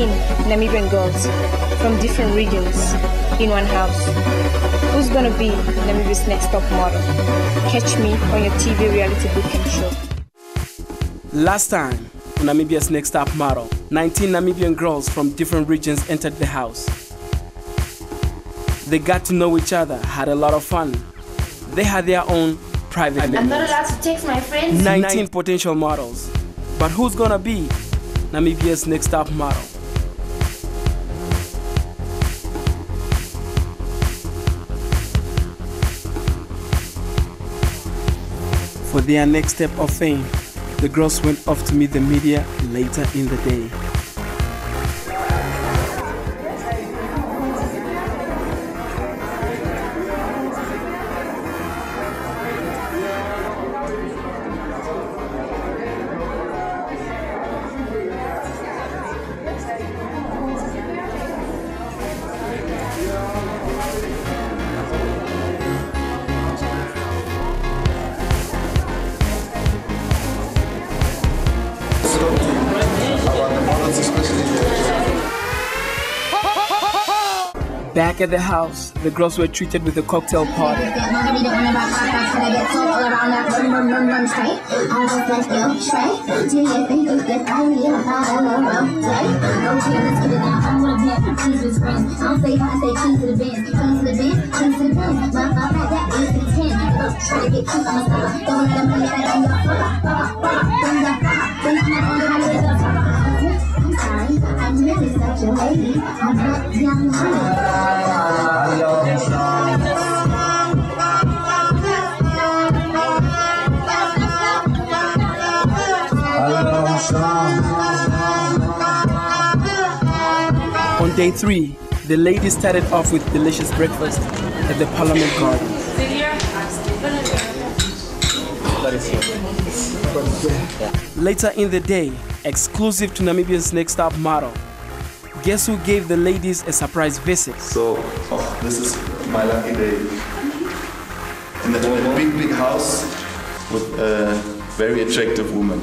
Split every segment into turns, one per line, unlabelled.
18 Namibian girls from different regions in one house. Who's gonna be Namibia's next top model? Catch me on your TV reality booking show.
Last time on Namibia's Next Top Model, 19 Namibian girls from different regions entered the house. They got to know each other, had a lot of fun. They had their own private
I'm not allowed to text my friends.
19 potential models. But who's gonna be Namibia's next top model? For their next step of fame, the girls went off to meet the media later in the day. Back at the house, the girls were treated with a cocktail party.
I'm really such a lady. I'm not young money.
On day 3, the ladies started off with delicious breakfast at the Parliament Gardens. Later in the day, exclusive to Namibia's Next Top Model, guess who gave the ladies a surprise visit?
So, this is my lucky day. In a big house with a very attractive woman.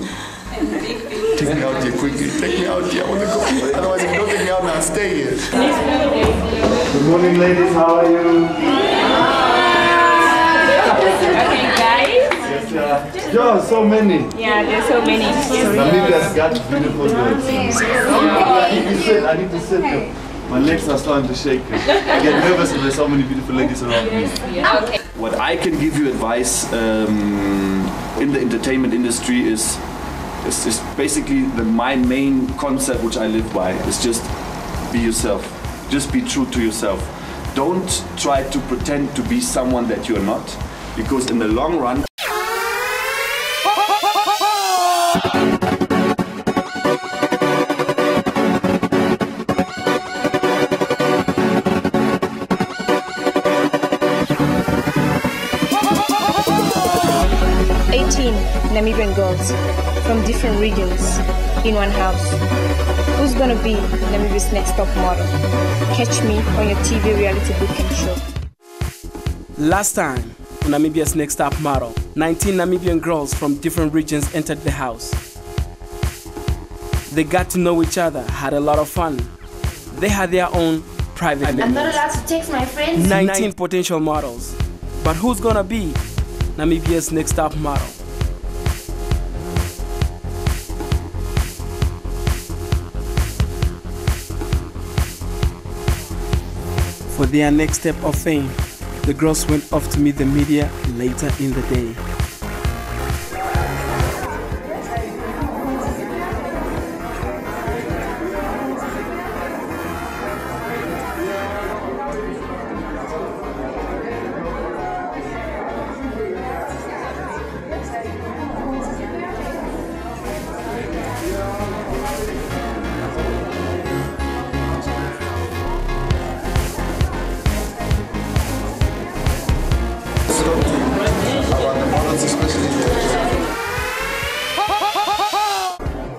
Take me out here quickly. Take me out here. I want to go. Otherwise, if you don't take me out now, I'll stay here. Good morning, ladies. How are you?
Okay, guys.
Yes, yeah, so many.
Yeah, there's so many.
Namibia's got beautiful girls. I need to sit here. My legs are starting to shake. I get nervous when there's so many beautiful ladies around me.
Okay.
What I can give you advice in the entertainment industry is basically my main concept which I live by is just be yourself. Just be true to yourself. Don't try to pretend to be someone that you're not, because in the long run,
Namibian girls from different regions in one house. Who's gonna be Namibia's next top model? Catch me on your TV reality booking show.
Last time on Namibia's Next Top Model, 19 Namibian girls from different regions entered the house. They got to know each other, had a lot of fun. They had their own private
I'm not allowed to text my friends.
19 potential models. But who's gonna be Namibia's next top model? For their next step of fame, the girls went off to meet the media later in the day.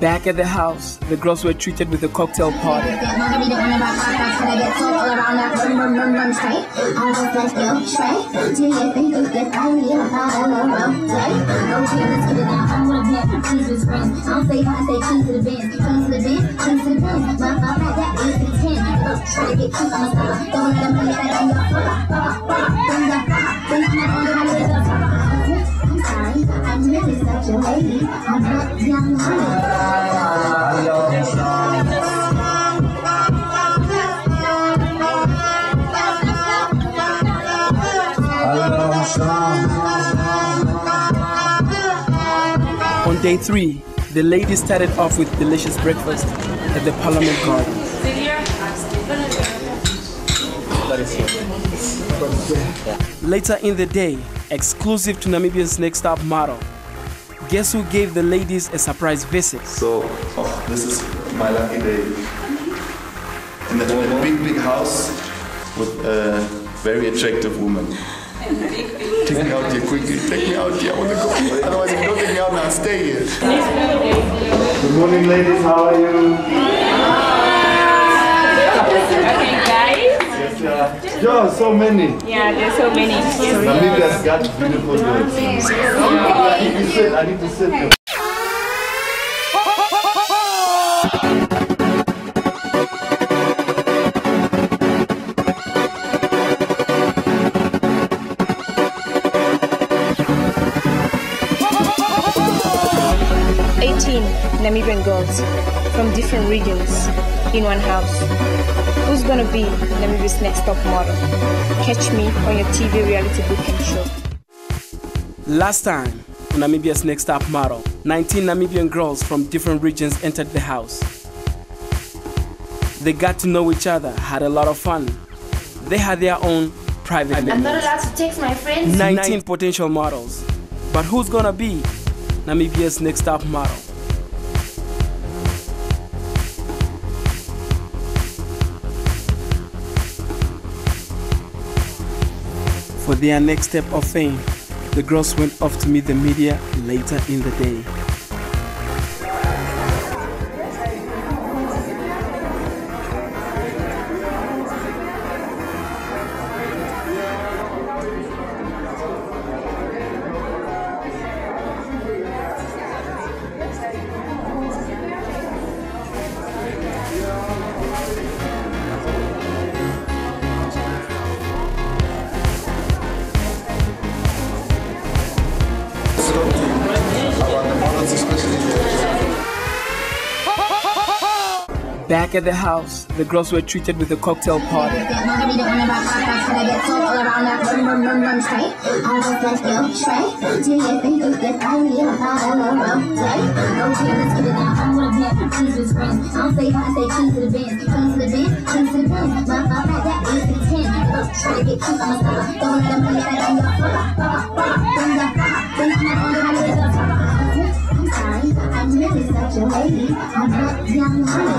Back at the house, the girls were treated with a cocktail party.
I'm a star. Don't let them put that on your I'm sorry, I'm really such a lady. I'm not young honey.
On day 3, the ladies started off with delicious breakfast at the Parliament Garden. Later in the day, exclusive to Namibia's Next Top Model, guess who gave the ladies a surprise visit?
So, this is my lucky day. In a big house with a very attractive woman. Take me out here quickly. Take me out here. I want to go. Otherwise, if you don't take me out now, I'll stay here. Good morning, ladies. How are you?
Okay, guys.
Yes, yeah, so many.
Yeah, there's so many.
Namibia's got beautiful girls. I need to sit here.
Namibian girls from different regions in one house. Who's gonna be Namibia's next top model? Catch me on your TV reality booking show.
Last time on Namibia's Next Top Model, 19 Namibian girls from different regions entered the house. They got to know each other, had a lot of fun. They had their own private
I'm not
moments.
allowed to text my friends.
19 potential models. But who's gonna be Namibia's next top model? For their next step of fame, the girls went off to meet the media later in the day. Back at the house, the girls were treated with a cocktail party.
I'm really such a lady. I'm not young honey.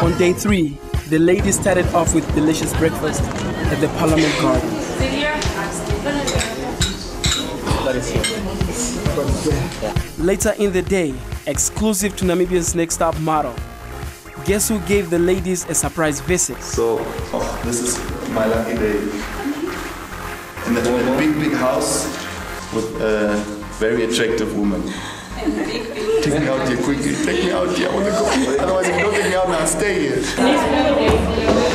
On day 3, the ladies started off with delicious breakfast at the Parliament Garden. Later in the day, exclusive to Namibia's Next Top Model, guess who gave the ladies a surprise visit?
So, this is my lucky day. In a big house with a very attractive woman. Take me out here quickly. Take me out here. I want to go. Otherwise, if you don't take me out now, I'll stay here.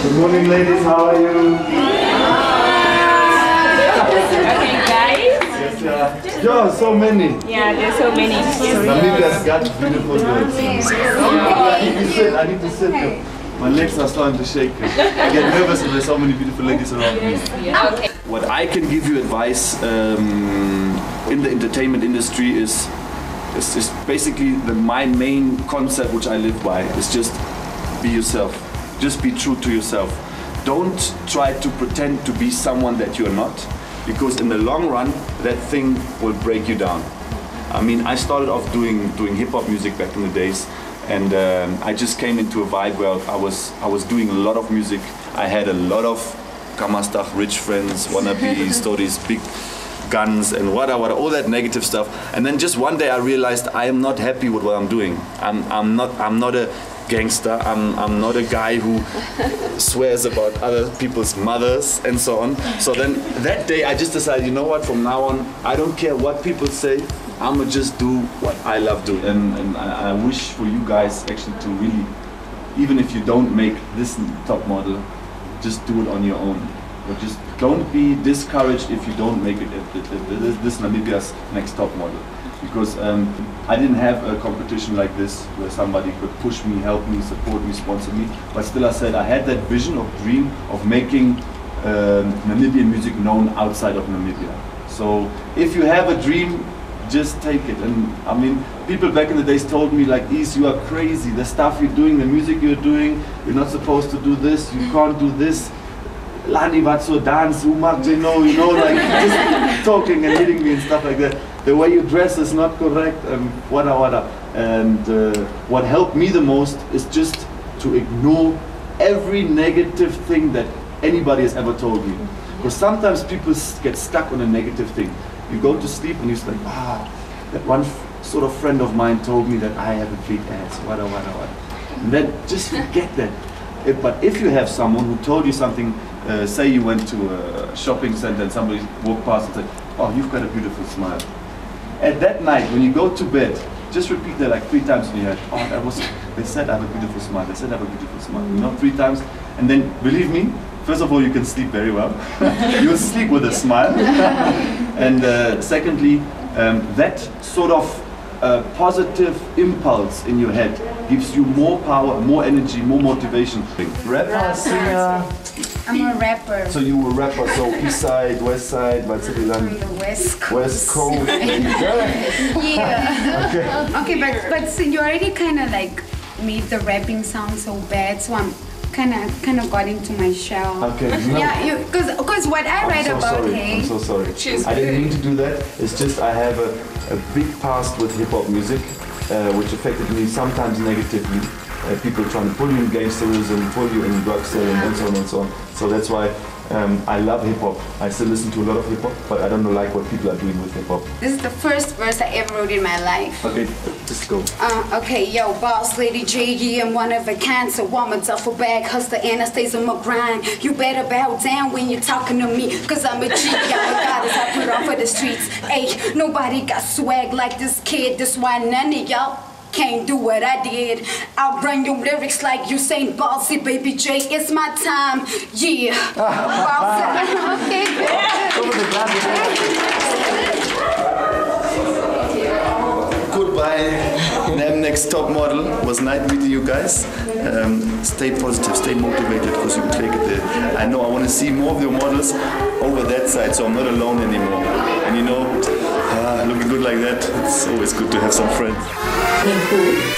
Good morning, ladies. How are you?
Okay, guys.
Yes, yeah, so many.
Yeah, there's so many.
Namibia's got beautiful girls. I need to sit here. My legs are starting to shake. I get nervous if there's so many beautiful ladies around me.
Okay.
What I can give you advice in the entertainment industry is basically my main concept which I live by is just be yourself. Just be true to yourself. Don't try to pretend to be someone that you're not, because in the long run that thing will break you down. I mean, I started off doing hip-hop music back in the days, and I just came into a vibe where I was doing a lot of music. I had a lot of Kamastach, rich friends, wannabe stories, big guns and whatever, all that negative stuff. And then just one day I realized I am not happy with what I'm doing. I'm not a gangster. I'm not a guy who swears about other people's mothers and so on. So then that day I just decided, you know what, from now on, I don't care what people say, I'ma just do what I love doing. And I wish for you guys actually to really, even if you don't make this top model, just do it on your own. But just don't be discouraged if you don't make it at this Namibia's Next Top Model. Because I didn't have a competition like this where somebody could push me, help me, support me, sponsor me. But still I said I had that vision of dream of making Namibian music known outside of Namibia. So if you have a dream, just take it. And I mean, people back in the days told me like, East, you are crazy. The stuff you're doing, the music you're doing, you're not supposed to do this, you can't do this. Lani, what's so dance, you know, like just talking and hitting me and stuff like that. The way you dress is not correct, wada. And what helped me the most is just to ignore every negative thing that anybody has ever told me. Because sometimes people get stuck on a negative thing. You go to sleep and you're like, that one sort of friend of mine told me that I have a big ass, wada. And then just forget that. But if you have someone who told you something, say you went to a shopping center and somebody walked past and said, oh, you've got a beautiful smile. At that night, when you go to bed, just repeat that like 3 times in your head. Oh, they said I have a beautiful smile, they said I have a beautiful smile. 3 times. And then, believe me, first of all, you can sleep very well. You'll sleep with a smile. And secondly, that sort of positive impulse in your head gives you more power, more energy, more motivation. Rapper, singer?
I'm a rapper.
So you were a rapper, so East Side, West Side,
From the West Coast.
West Coast.
Yeah. Okay, but so you already kind of like made the rapping sound so bad, so I'm kind of got into my shell.
Okay. No.
Yeah, because what I read about Hey.
I'm so sorry. I didn't mean to do that. It's just I have a big past with hip hop music, which affected me sometimes negatively. People trying to pull you in gangsterism, pull you in drug selling, and so on and so on. So that's why I love hip hop. I still listen to a lot of hip hop, but I don't like what people are doing with hip hop.
This is the first verse I ever wrote in my life.
Okay, just go.
Okay, yo, boss lady J, I'm one of a kind, so I'm a duffel bag hustler and I stays on my grind. You better bow down when you're talking to me, cause I'm a G, I'm a goddess, I put on for the streets. Ayy, nobody got swag like this kid, that's why none of y'all can't do what I did. I'll run your lyrics like Usain Bossy, baby J, it's my time, yeah. Okay,
Goodbye, Nam Next Top Model. It was nice meeting you guys. Stay positive, stay motivated, because you can take it there. I know I want to see more of your models over that side, so I'm not alone anymore. And you know, looking good like that, it's always good to have some friends.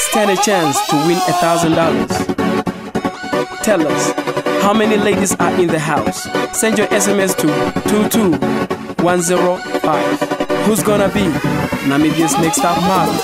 Stand a chance to win $1,000. Tell us, how many ladies are in the house? Send your SMS to 22105. Who's gonna be Namibia's Next Top Model?